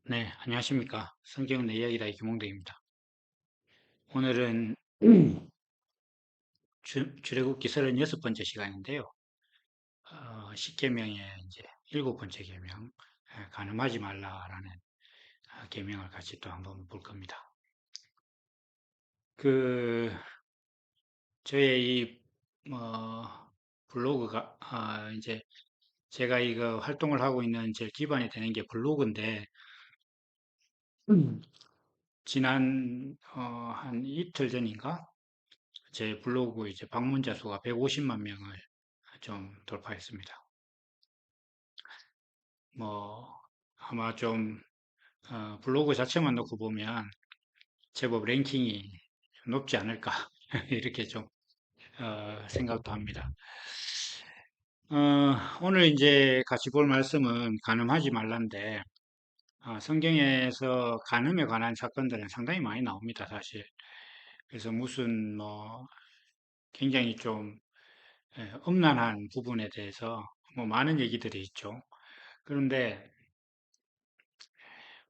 네, 안녕하십니까. 성경은 내 이야기다의 김홍대입니다. 오늘은 출애굽기 36번째 시간인데요. 십계명의 이제 일곱 번째 계명, 간음하지 말라라는 계명을 같이 또 한번 볼 겁니다. 그, 저의 블로그가, 이제 제가 이거 활동을 하고 있는 제일 기반이 되는 게 블로그인데, 음. 지난, 한 이틀 전인가? 제 블로그 이제 방문자 수가 150만 명을 좀 돌파했습니다. 뭐, 아마 좀, 블로그 자체만 놓고 보면 제법 랭킹이 높지 않을까. 이렇게 좀, 생각도 합니다. 오늘 이제 같이 볼 말씀은 간음하지 말란데, 성경에서 간음에 관한 사건들은 상당히 많이 나옵니다, 사실. 그래서 무슨 뭐, 굉장히 좀, 음란한 부분에 대해서 뭐 많은 얘기들이 있죠. 그런데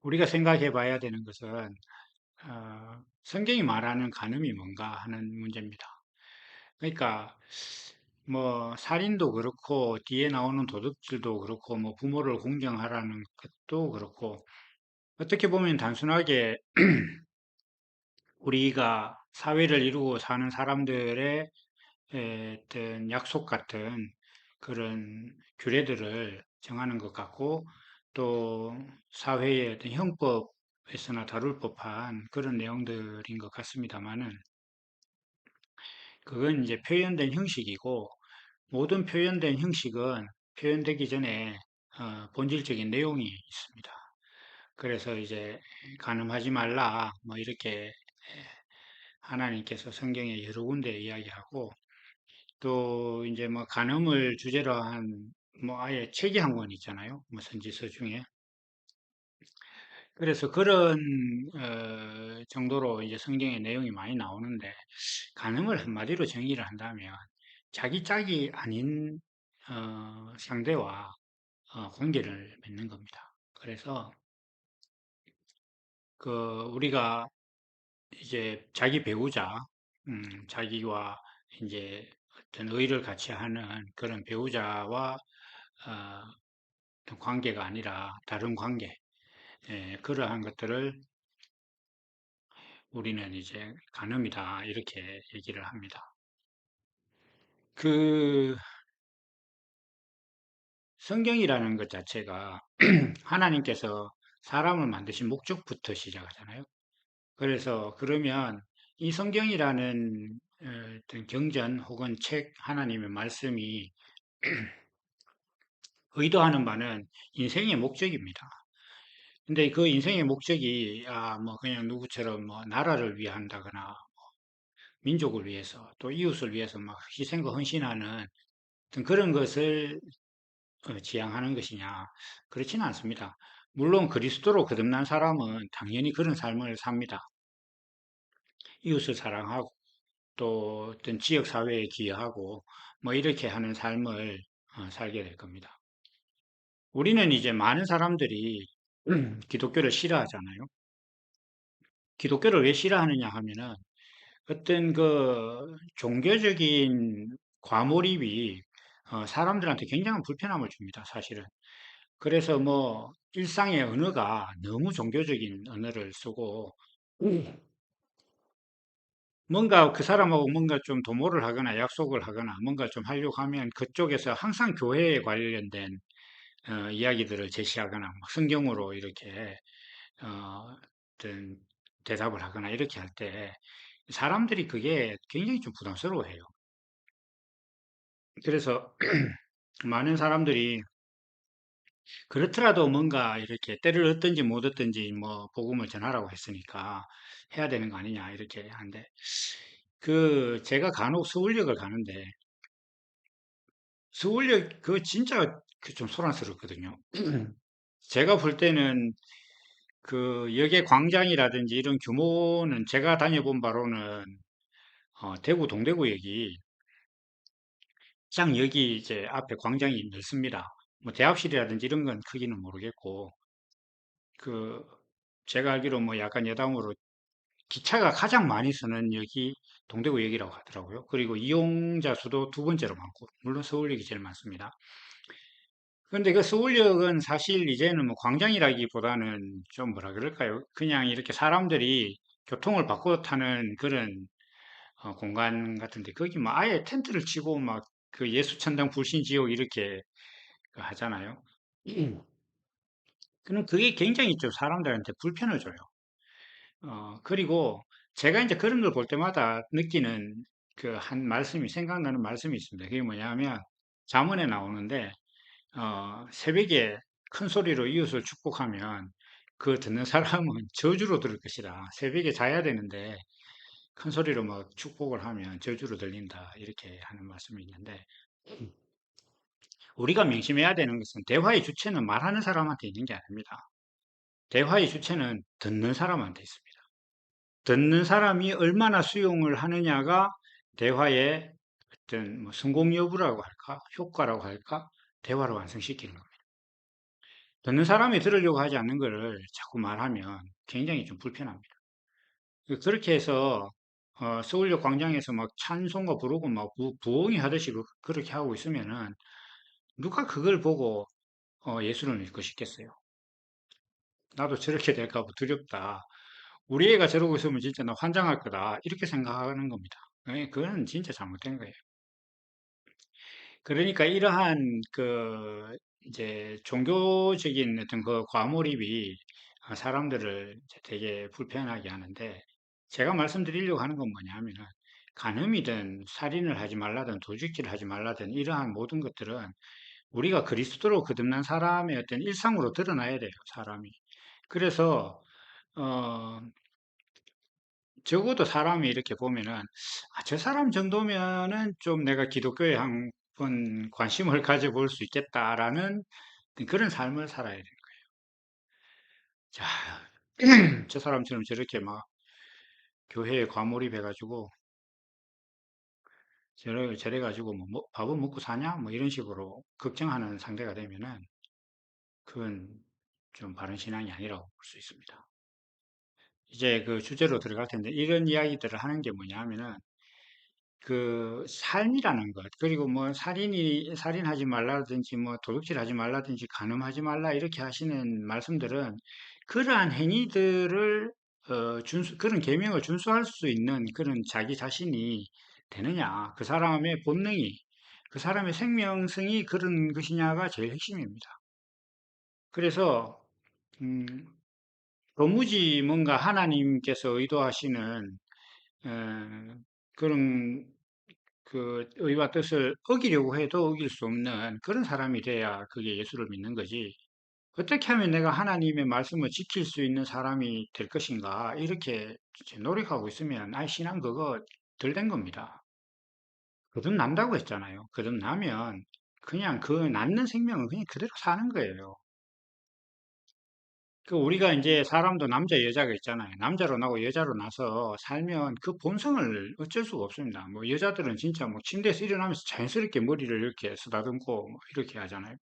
우리가 생각해 봐야 되는 것은 성경이 말하는 간음이 뭔가 하는 문제입니다. 그러니까 뭐 살인도 그렇고 뒤에 나오는 도둑질도 그렇고 뭐 부모를 공경하라는 것도 그렇고 어떻게 보면 단순하게 우리가 사회를 이루고 사는 사람들의 어떤 약속 같은 그런 규례들을 정하는 것 같고 또 사회의 어떤 형법에서나 다룰 법한 그런 내용들인 것 같습니다만은 그건 이제 표현된 형식이고 모든 표현된 형식은 표현되기 전에 본질적인 내용이 있습니다. 그래서 이제 간음하지 말라 뭐 이렇게 하나님께서 성경에 여러 군데 이야기하고 또 이제 뭐 간음을 주제로 한 뭐 아예 책이 한 권 있잖아요. 뭐 선지서 중에. 그래서 그런 정도로 이제 성경의 내용이 많이 나오는데 간음을 한마디로 정의를 한다면 자기 짝이 아닌 상대와 관계를 맺는 겁니다. 그래서 그 우리가 이제 자기 배우자, 자기와 이제 어떤 의를 같이 하는 그런 배우자와 어떤 관계가 아니라 다른 관계, 그러한 것들을 우리는 이제 간음이다 이렇게 얘기를 합니다. 그 성경이라는 것 자체가 하나님께서 사람을 만드신 목적부터 시작하잖아요. 그래서 그러면 이 성경이라는 어떤 경전 혹은 책 하나님의 말씀이 의도하는 바는 인생의 목적입니다. 근데 그 인생의 목적이 뭐 그냥 누구처럼 뭐 나라를 위한다거나 민족을 위해서 또 이웃을 위해서 막 희생과 헌신하는 어떤 그런 것을 지향하는 것이냐? 그렇지는 않습니다. 물론 그리스도로 거듭난 사람은 당연히 그런 삶을 삽니다. 이웃을 사랑하고 또 어떤 지역 사회에 기여하고 뭐 이렇게 하는 삶을 살게 될 겁니다. 우리는 이제 많은 사람들이 기독교를 싫어하잖아요. 기독교를 왜 싫어하느냐 하면은 어떤 그 종교적인 과몰입이 사람들한테 굉장한 불편함을 줍니다, 사실은. 그래서 뭐 일상의 언어가 너무 종교적인 언어를 쓰고 뭔가 그 사람하고 뭔가 좀 도모를 하거나 약속을 하거나 뭔가 좀 하려고 하면 그쪽에서 항상 교회에 관련된 이야기들을 제시하거나 막 성경으로 이렇게 어떤 대답을 하거나 이렇게 할 때 사람들이 그게 굉장히 좀 부담스러워해요. 그래서 많은 사람들이 그렇더라도 뭔가 이렇게 때를 얻든지 못 얻든지 뭐 복음을 전하라고 했으니까 해야 되는 거 아니냐 이렇게 하는데 그 제가 간혹 서울역을 가는데 서울역 그 진짜 그 좀 소란스럽거든요. 제가 볼 때는 그 역의 광장이라든지 이런 규모는 제가 다녀본 바로는 대구 동대구역이 장 여기 이제 앞에 광장이 넓습니다. 뭐 대합실이라든지 이런 건 크기는 모르겠고 그 제가 알기로 뭐 약간 여담으로 기차가 가장 많이 쓰는 역이 동대구역이라고 하더라고요. 그리고 이용자 수도 두 번째로 많고, 물론 서울역이 제일 많습니다. 그런데 그 서울역은 사실 이제는 뭐 광장이라기보다는 좀 뭐라 그럴까요? 그냥 이렇게 사람들이 교통을 바꿔 타는 그런 공간 같은데, 거기 뭐 아예 텐트를 치고 막 그 예수천당 불신지옥 이렇게 그 하잖아요. 그럼 그게 굉장히 좀 사람들한테 불편을 줘요. 그리고 제가 이제 그런 걸 볼 때마다 느끼는 그 한 말씀이, 생각나는 말씀이 있습니다. 그게 뭐냐면, 잠언에 나오는데, 새벽에 큰 소리로 이웃을 축복하면 그 듣는 사람은 저주로 들을 것이다. 새벽에 자야 되는데 큰 소리로 막 축복을 하면 저주로 들린다. 이렇게 하는 말씀이 있는데, 우리가 명심해야 되는 것은 대화의 주체는 말하는 사람한테 있는 게 아닙니다. 대화의 주체는 듣는 사람한테 있습니다. 듣는 사람이 얼마나 수용을 하느냐가 대화의 어떤 뭐 성공 여부라고 할까, 효과라고 할까, 대화를 완성시키는 겁니다. 듣는 사람이 들으려고 하지 않는 것을 자꾸 말하면 굉장히 좀 불편합니다. 그렇게 해서 서울역 광장에서 막 찬송가 부르고 막 부엉이 하듯이 그렇게 하고 있으면은 누가 그걸 보고 예수를 믿고 싶겠어요. 나도 저렇게 될까 봐 두렵다. 우리 애가 저러고 있으면 진짜 나 환장할 거다. 이렇게 생각하는 겁니다. 그건 진짜 잘못된 거예요. 그러니까 이러한 그 이제 종교적인 어떤 그 과몰입이 사람들을 이제 되게 불편하게 하는데, 제가 말씀드리려고 하는 건 뭐냐면은, 간음이든 살인을 하지 말라든 도둑질을 하지 말라든 이러한 모든 것들은 우리가 그리스도로 거듭난 사람의 어떤 일상으로 드러나야 돼요, 사람이. 그래서 어 적어도 사람이 이렇게 보면은, 저 사람 정도면은 좀 내가 기독교에 한번 관심을 가져볼 수 있겠다라는 그런 삶을 살아야 돼요. 자, 저 사람처럼 저렇게 막 교회에 과몰입해가지고 저래가지고 뭐 밥은 먹고 사냐? 뭐 이런 식으로 걱정하는 상대가 되면은 그건 좀 바른 신앙이 아니라고 볼 수 있습니다. 이제 그 주제로 들어갈 텐데, 이런 이야기들을 하는 게 뭐냐 하면은, 그 삶이라는 것, 그리고 뭐 살인하지 말라든지 뭐 도둑질하지 말라든지 간음하지 말라 이렇게 하시는 말씀들은 그러한 행위들을 그런 계명을 준수할 수 있는 그런 자기 자신이 되느냐, 그 사람의 본능이, 그 사람의 생명성이 그런 것이냐가 제일 핵심입니다. 그래서 음, 도무지 뭔가 하나님께서 의도하시는 그런 그 의와 뜻을 어기려고 해도 어길 수 없는 그런 사람이 돼야 그게 예수를 믿는 거지. 어떻게 하면 내가 하나님의 말씀을 지킬 수 있는 사람이 될 것인가? 이렇게 이제 노력하고 있으면, 신앙 그거 덜 된 겁니다. 거듭난다고 했잖아요. 거듭나면 그냥 그 낳는 생명을 그냥 그대로 사는 거예요. 그 우리가 이제 사람도 남자 여자가 있잖아요. 남자로 나고 여자로 나서 살면 그 본성을 어쩔 수가 없습니다. 뭐 여자들은 진짜 뭐 침대에서 일어나면서 자연스럽게 머리를 이렇게 쓰다듬고 뭐 이렇게 하잖아요.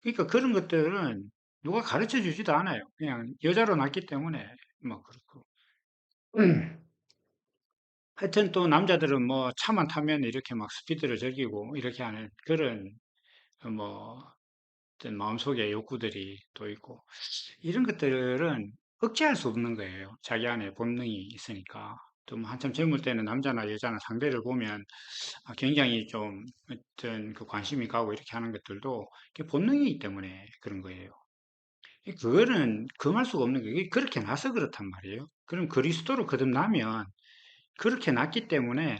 그러니까 그런 것들은 누가 가르쳐 주지도 않아요. 그냥 여자로 났기 때문에 뭐 그렇고. 하여튼 또 남자들은 뭐 차만 타면 이렇게 막 스피드를 즐기고 이렇게 하는 그런 뭐 어떤 마음속의 욕구들이 또 있고, 이런 것들은 억제할 수 없는 거예요. 자기 안에 본능이 있으니까. 또뭐 한참 젊을 때는 남자나 여자나 상대를 보면 굉장히 좀 어떤 그 관심이 가고 이렇게 하는 것들도 그게 본능이기 때문에 그런 거예요. 그거는 금할 수가 없는 게, 이게 그렇게 나서 그렇단 말이에요. 그럼 그리스도로 거듭나면 그렇게 났기 때문에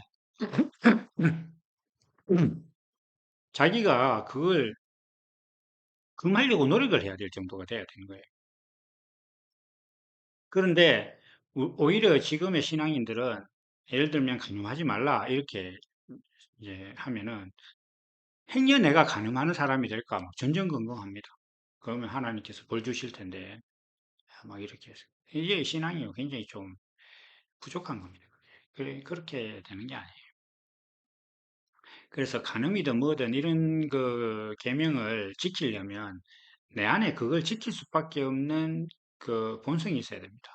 자기가 그걸 금하려고 노력을 해야 될 정도가 돼야 되는 거예요. 그런데 오히려 지금의 신앙인들은, 예를 들면 간음하지 말라 이렇게 이제 하면은, 행여 내가 간음하는 사람이 될까 막 전전긍긍합니다. 그러면 하나님께서 벌 주실 텐데 막 이렇게 해서, 이게 신앙이 굉장히 좀 부족한 겁니다. 그래, 그렇게 되는 게 아니에요. 그래서 간음이든 뭐든 이런 그 계명을 지키려면 내 안에 그걸 지킬 수밖에 없는 그 본성이 있어야 됩니다.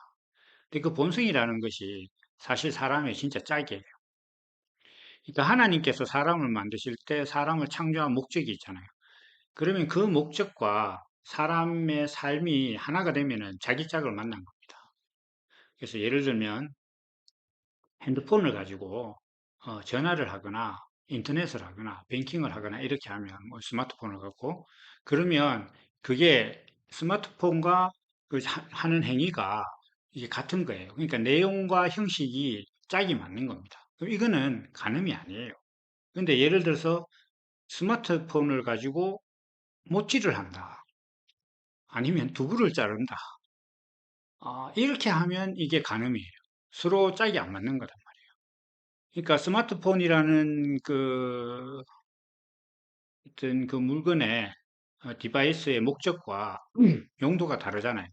근데 그 본성이라는 것이 사실 사람의 진짜 짝이에요. 그러니까 하나님께서 사람을 만드실 때 사람을 창조한 목적이 있잖아요. 그러면 그 목적과 사람의 삶이 하나가 되면은 자기 짝을 만난 겁니다. 그래서 예를 들면 핸드폰을 가지고 전화를 하거나 인터넷을 하거나 뱅킹을 하거나 이렇게 하면 뭐 스마트폰을 갖고 그러면 그게 스마트폰과 그 하는 행위가 이게 같은 거예요. 그러니까 내용과 형식이 짝이 맞는 겁니다. 그럼 이거는 간음이 아니에요. 근데 예를 들어서 스마트폰을 가지고 못질을 한다. 아니면 두부를 자른다. 이렇게 하면 이게 간음이에요. 서로 짝이 안 맞는 거다. 그러니까 스마트폰이라는 그 어떤 그 물건의 디바이스의 목적과 용도가 다르잖아요.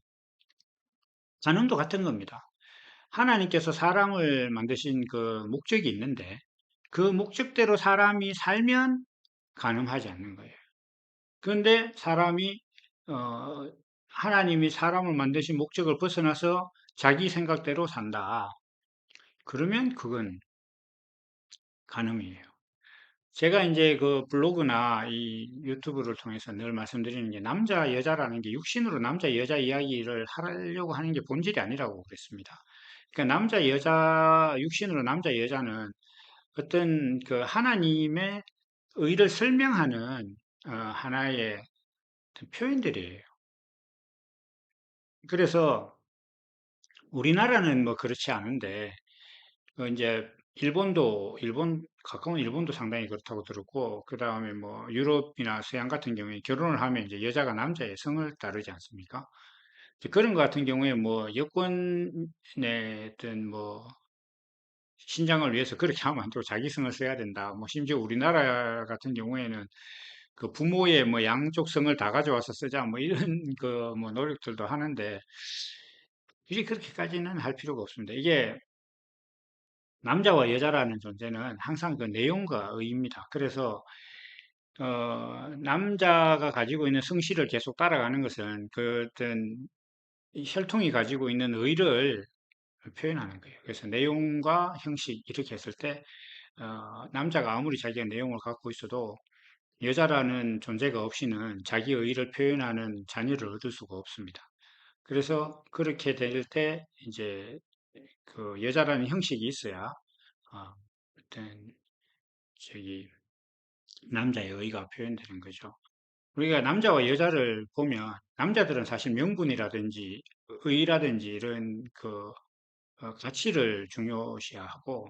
간음도 같은 겁니다. 하나님께서 사람을 만드신 그 목적이 있는데 그 목적대로 사람이 살면 간음하지 않는 거예요. 그런데 사람이 어, 하나님이 사람을 만드신 목적을 벗어나서 자기 생각대로 산다. 그러면 그건 간음이에요. 제가 이제 그 블로그나 이 유튜브를 통해서 늘 말씀드리는 게 남자, 여자라는 게 육신으로 남자, 여자 이야기를 하려고 하는 게 본질이 아니라고 그랬습니다. 그러니까 남자, 여자, 육신으로 남자, 여자는 어떤 그 하나님의 의를 설명하는 하나의 어떤 표현들이에요. 그래서 우리나라는 뭐 그렇지 않은데 이제 가까운 일본도 상당히 그렇다고 들었고, 그 다음에 뭐 유럽이나 서양 같은 경우에 결혼을 하면 이제 여자가 남자의 성을 따르지 않습니까? 이제 그런 것 같은 경우에 뭐 여권의 어떤 뭐 신장을 위해서 그렇게 하면 안 되고 자기 성을 써야 된다. 뭐 심지어 우리나라 같은 경우에는 그 부모의 뭐 양쪽 성을 다 가져와서 쓰자 뭐 이런 그 뭐 노력들도 하는데 이게 그렇게까지는 할 필요가 없습니다. 이게 남자와 여자라는 존재는 항상 그 내용과 의입니다. 그래서 남자가 가지고 있는 성실을 계속 따라가는 것은 그 어떤 이 혈통이 가지고 있는 의를 표현하는 거예요. 그래서 내용과 형식 이렇게 했을 때 남자가 아무리 자기가 내용을 갖고 있어도 여자라는 존재가 없이는 자기 의를 표현하는 자녀를 얻을 수가 없습니다. 그래서 그렇게 될 때 이제 그 여자라는 형식이 있어야 어떤 저기 남자의 의가 표현되는 거죠. 우리가 남자와 여자를 보면 남자들은 사실 명분이라든지 의라든지 이런 그 가치를 중요시하고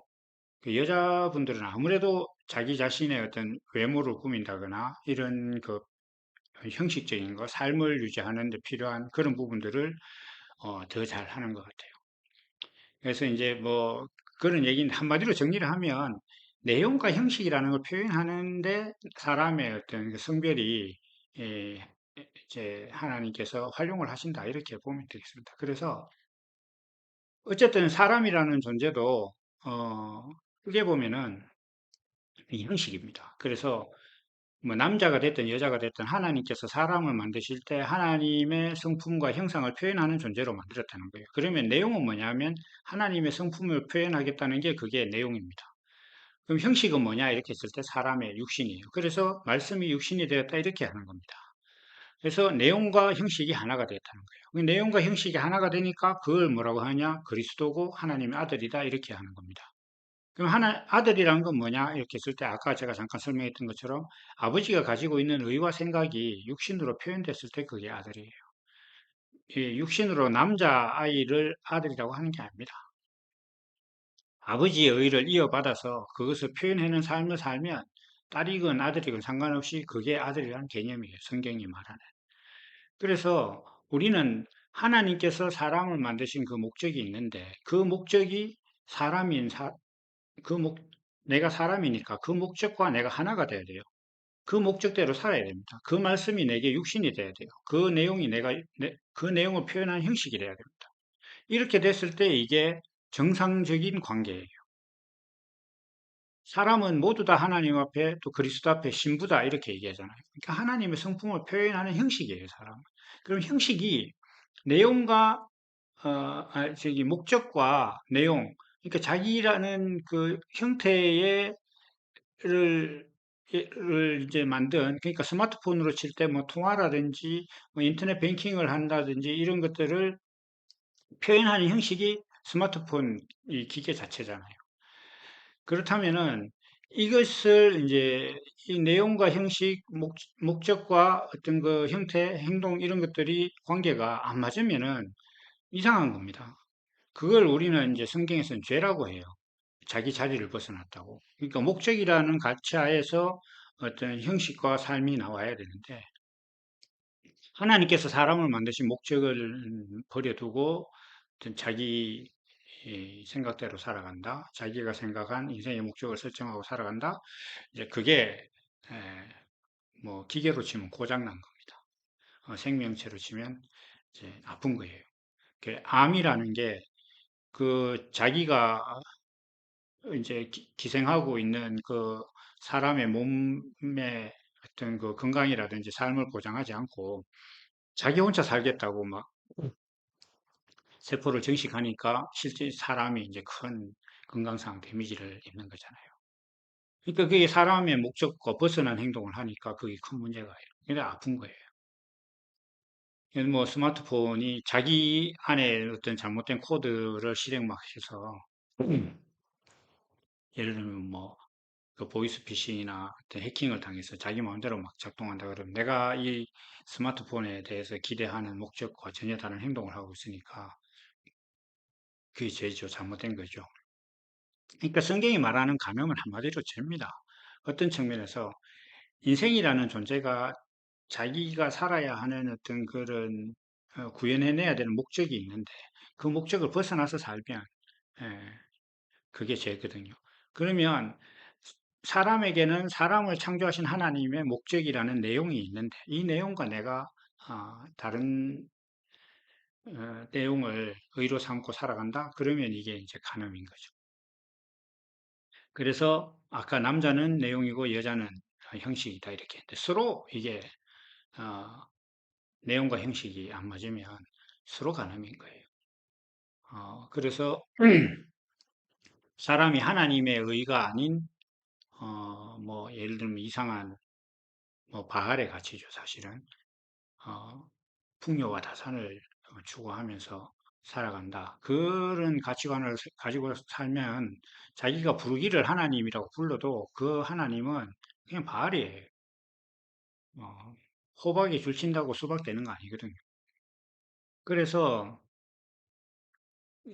그 여자분들은 아무래도 자기 자신의 어떤 외모를 꾸민다거나 이런 그 형식적인 거, 삶을 유지하는 데 필요한 그런 부분들을 더 잘하는 것 같아요. 그래서 이제 뭐 그런 얘기는 한마디로 정리를 하면 내용과 형식이라는 걸 표현하는데 사람의 어떤 그 성별이 예, 이제 하나님께서 활용을 하신다 이렇게 보면 되겠습니다. 그래서 어쨌든 사람이라는 존재도 크게 보면은 이 형식입니다. 그래서 뭐 남자가 됐든 여자가 됐든 하나님께서 사람을 만드실 때 하나님의 성품과 형상을 표현하는 존재로 만들었다는 거예요. 그러면 내용은 뭐냐면 하나님의 성품을 표현하겠다는 게 그게 내용입니다. 그럼 형식은 뭐냐 이렇게 했을 때 사람의 육신이에요. 그래서 말씀이 육신이 되었다 이렇게 하는 겁니다. 그래서 내용과 형식이 하나가 되었다는 거예요. 그 내용과 형식이 하나가 되니까 그걸 뭐라고 하냐? 그리스도고 하나님의 아들이다 이렇게 하는 겁니다. 그럼 아들이라는 건 뭐냐? 이렇게 했을 때 아까 제가 잠깐 설명했던 것처럼 아버지가 가지고 있는 의와 생각이 육신으로 표현됐을 때 그게 아들이에요. 육신으로 남자 아이를 아들이라고 하는 게 아닙니다. 아버지의 의를 이어받아서 그것을 표현하는 삶을 살면 딸이건 아들이건 상관없이 그게 아들이라는 개념이에요. 성경이 말하는. 그래서 우리는 하나님께서 사람을 만드신 그 목적이 있는데 그 목적이 사람인 그 목, 내가 사람이니까 그 목적과 내가 하나가 돼야 돼요. 그 목적대로 살아야 됩니다. 그 말씀이 내게 육신이 돼야 돼요. 그 내용이 그 내용을 표현한 형식이 돼야 됩니다. 이렇게 됐을 때 이게 정상적인 관계예요. 사람은 모두 다 하나님 앞에 또 그리스도 앞에 신부다 이렇게 얘기하잖아요. 그러니까 하나님의 성품을 표현하는 형식이에요, 사람은. 그럼 형식이 내용과 저기 목적과 내용, 그러니까 자기라는 그 형태의 를 이제 만든, 그러니까 스마트폰으로 칠 때 뭐 통화라든지 뭐 인터넷 뱅킹을 한다든지 이런 것들을 표현하는 형식이 스마트폰 이 기계 자체잖아요. 그렇다면은 이것을 이제 이 내용과 형식, 목적과 어떤 그 형태, 행동 이런 것들이 관계가 안 맞으면은 이상한 겁니다. 그걸 우리는 이제 성경에서는 죄라고 해요. 자기 자리를 벗어났다고. 그러니까 목적이라는 가치하에서 어떤 형식과 삶이 나와야 되는데 하나님께서 사람을 만드신 목적을 버려두고 어떤 자기 생각대로 살아간다. 자기가 생각한 인생의 목적을 설정하고 살아간다. 이제 그게 뭐 기계로 치면 고장난 겁니다. 생명체로 치면 이제 아픈 거예요. 그 암이라는 게 그 자기가 이제 기생하고 있는 그 사람의 몸의 어떤 그 건강이라든지 삶을 보장하지 않고 자기 혼자 살겠다고 막 세포를 증식하니까 실제 사람이 이제 큰 건강상 데미지를 입는 거잖아요. 그러니까 그게 사람의 목적과 벗어난 행동을 하니까 그게 큰 문제가 예요. 그게 아픈 거예요. 뭐 스마트폰이 자기 안에 어떤 잘못된 코드를 실행 막 해서 예를 들면 뭐 그 보이스피싱이나 어떤 해킹을 당해서 자기 마음대로 막 작동한다 그러면 내가 이 스마트폰에 대해서 기대하는 목적과 전혀 다른 행동을 하고 있으니까 그게 죄죠. 잘못된 거죠. 그러니까 성경이 말하는 감염은 한마디로 죄입니다. 어떤 측면에서 인생이라는 존재가 자기가 살아야 하는 어떤 그런 구현해내야 되는 목적이 있는데 그 목적을 벗어나서 살면 예, 그게 죄거든요. 그러면 사람에게는 사람을 창조하신 하나님의 목적이라는 내용이 있는데 이 내용과 내가 다른 내용을 의로 삼고 살아간다? 그러면 이게 이제 간음인 거죠. 그래서 아까 남자는 내용이고 여자는 형식이다 이렇게 했는데 서로 이게 어, 내용과 형식이 안 맞으면 서로 간음인 거예요. 그래서 사람이 하나님의 의가 아닌 뭐 예를 들면 이상한 뭐 바알의 가치죠 사실은 어, 풍요와 다산을 추구하면서 살아간다. 그런 가치관을 가지고 살면 자기가 부르기를 하나님이라고 불러도 그 하나님은 그냥 바알이에요. 어, 호박에 줄 친다고 수박 되는 거 아니거든요. 그래서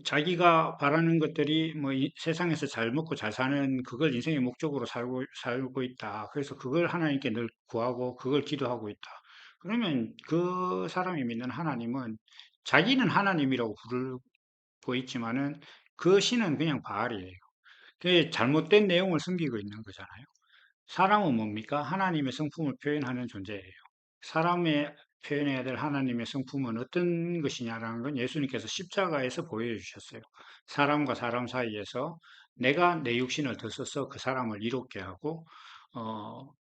자기가 바라는 것들이 뭐 세상에서 잘 먹고 잘 사는 그걸 인생의 목적으로 살고 있다. 그래서 그걸 하나님께 늘 구하고 그걸 기도하고 있다. 그러면 그 사람이 믿는 하나님은 자기는 하나님이라고 부르고 있지만은 그 신은 그냥 바알이에요. 그게 잘못된 내용을 숨기고 있는 거잖아요. 사람은 뭡니까? 하나님의 성품을 표현하는 존재예요. 사람의 표현해야 될 하나님의 성품은 어떤 것이냐라는 건 예수님께서 십자가에서 보여주셨어요. 사람과 사람 사이에서 내가 내 육신을 더 써서 그 사람을 이롭게 하고,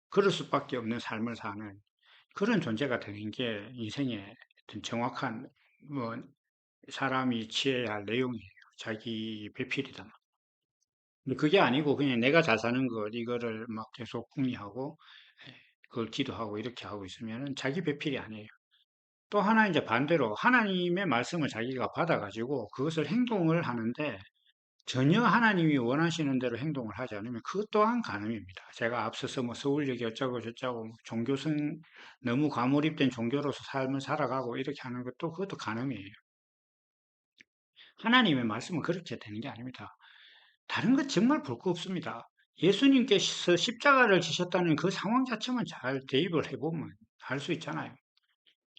그럴 수밖에 없는 삶을 사는 그런 존재가 되는 게 인생의 어떤 정확한, 뭐, 사람이 취해야 할 내용이에요. 자기 배필이다. 근데 그게 아니고 그냥 내가 잘 사는 것, 이거를 막 계속 궁리하고, 그걸 기도하고 이렇게 하고 있으면 자기 배필이 아니에요. 또 하나 이제 반대로 하나님의 말씀을 자기가 받아가지고 그것을 행동을 하는데 전혀 하나님이 원하시는 대로 행동을 하지 않으면 그것 또한 간음입니다. 제가 앞서서 뭐 서울역이 어쩌고 저쩌고 뭐 종교성 너무 과몰입된 종교로서 삶을 살아가고 이렇게 하는 것도 그것도 간음이에요. 하나님의 말씀은 그렇게 되는 게 아닙니다. 다른 것 정말 볼 거 없습니다. 예수님께서 십자가를 지셨다는 그 상황 자체만 잘 대입을 해보면 알 수 있잖아요.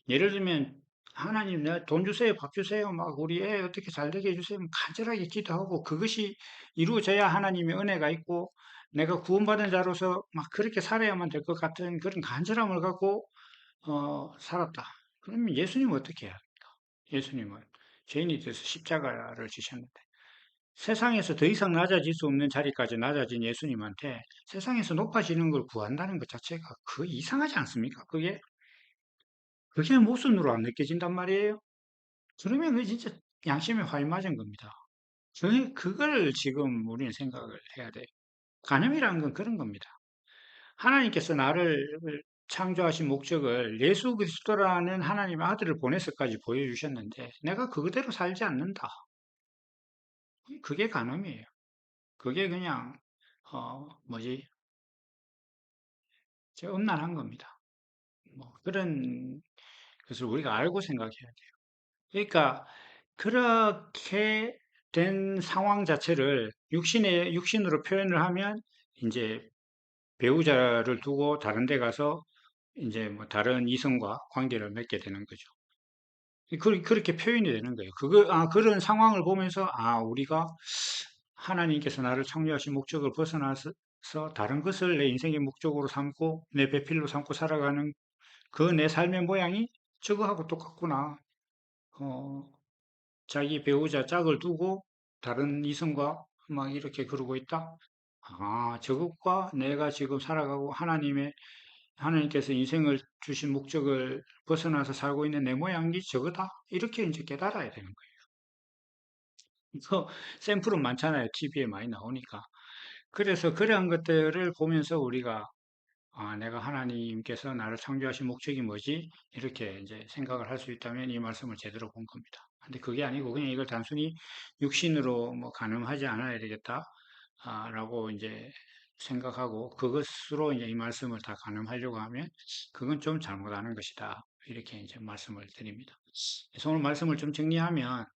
예를 들면 하나님 내가 돈 주세요, 밥 주세요, 막 우리 애 어떻게 잘 되게 해주세요. 간절하게 기도하고 그것이 이루어져야 하나님의 은혜가 있고 내가 구원받은 자로서 막 그렇게 살아야만 될 것 같은 그런 간절함을 갖고 살았다. 그러면 예수님은 어떻게 해야 합니까? 예수님은 죄인이 돼서 십자가를 지셨는데 세상에서 더 이상 낮아질 수 없는 자리까지 낮아진 예수님한테 세상에서 높아지는 걸 구한다는 것 자체가 그 이상하지 않습니까? 그게 모순으로 안 느껴진단 말이에요. 그러면 그 진짜 양심에 화이 맞은 겁니다. 그걸 지금 우리는 생각을 해야 돼요. 간음이라는 건 그런 겁니다. 하나님께서 나를 창조하신 목적을 예수 그리스도라는 하나님의 아들을 보내서까지 보여주셨는데 내가 그대로 살지 않는다. 그게 간음이에요. 그게 그냥 뭐지? 음란한 겁니다. 뭐 그런 것을 우리가 알고 생각해야 돼요. 그러니까 그렇게 된 상황 자체를 육신으로 표현을 하면 이제 배우자를 두고 다른 데 가서 이제 뭐 다른 이성과 관계를 맺게 되는 거죠. 그렇게 표현이 되는 거예요. 그런 상황을 보면서, 우리가 하나님께서 나를 창조하신 목적을 벗어나서 다른 것을 내 인생의 목적으로 삼고 내 배필로 삼고 살아가는 그 내 삶의 모양이 저거하고 똑같구나. 어, 자기 배우자 짝을 두고 다른 이성과 막 이렇게 그러고 있다. 저것과 내가 지금 살아가고 하나님께서 인생을 주신 목적을 벗어나서 살고 있는 내 모양이 저거다. 이렇게 이제 깨달아야 되는 거예요. 이거 샘플은 많잖아요. TV에 많이 나오니까. 그래서 그러한 것들을 보면서 우리가 내가 하나님께서 나를 창조하신 목적이 뭐지? 이렇게 이제 생각을 할 수 있다면 이 말씀을 제대로 본 겁니다. 근데 그게 아니고 그냥 이걸 단순히 육신으로 뭐 가늠하지 않아야 되겠다. 라고 이제 생각하고 그것으로 이제 이 말씀을 다 가늠하려고 하면 그건 좀 잘못하는 것이다. 이렇게 이제 말씀을 드립니다. 그래서 오늘 말씀을 좀 정리하면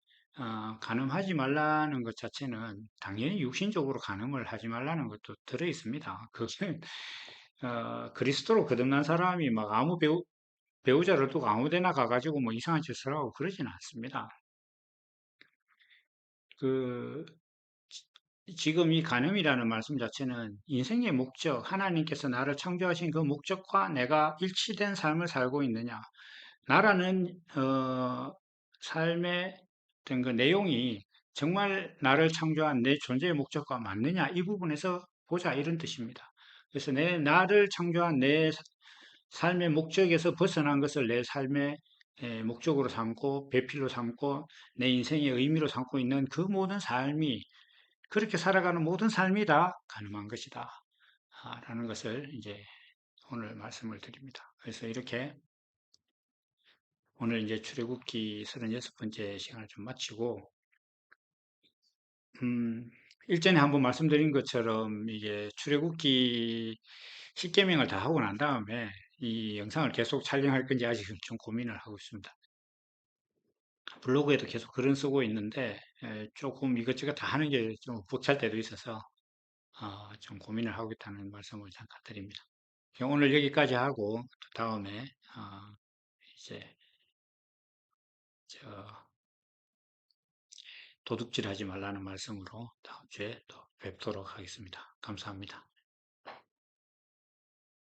가늠하지 말라는 것 자체는 당연히 육신적으로 가늠을 하지 말라는 것도 들어 있습니다. 그게 그리스도로 거듭난 사람이 막 아무 배우자를 두고 아무 데나 가가지고 뭐 이상한 짓을 하고 그러지는 않습니다. 그, 지금 이 간음이라는 말씀 자체는 인생의 목적, 하나님께서 나를 창조하신 그 목적과 내가 일치된 삶을 살고 있느냐. 나라는, 삶의 어떤 그 내용이 정말 나를 창조한 내 존재의 목적과 맞느냐. 이 부분에서 보자. 이런 뜻입니다. 그래서 나를 창조한 내 삶의 목적에서 벗어난 것을 내 삶의 목적으로 삼고 배필로 삼고 내 인생의 의미로 삼고 있는 그 모든 삶이 그렇게 살아가는 모든 삶이 다 가능한 것이다. 라는 것을 이제 오늘 말씀을 드립니다. 그래서 이렇게 오늘 이제 출애굽기 36번째 시간을 좀 마치고, 음, 일전에 한번 말씀드린 것처럼 이게 출애굽기 10계명을 다 하고 난 다음에 이 영상을 계속 촬영할 건지 아직은 좀 고민을 하고 있습니다. 블로그에도 계속 글은 쓰고 있는데 조금 이것저것 다 하는 게 좀 벅찰 때도 있어서 좀 고민을 하고 있다는 말씀을 잠깐 드립니다. 오늘 여기까지 하고 또 다음에 이제 저 도둑질하지 말라는 말씀으로 다음 주에 또 뵙도록 하겠습니다. 감사합니다.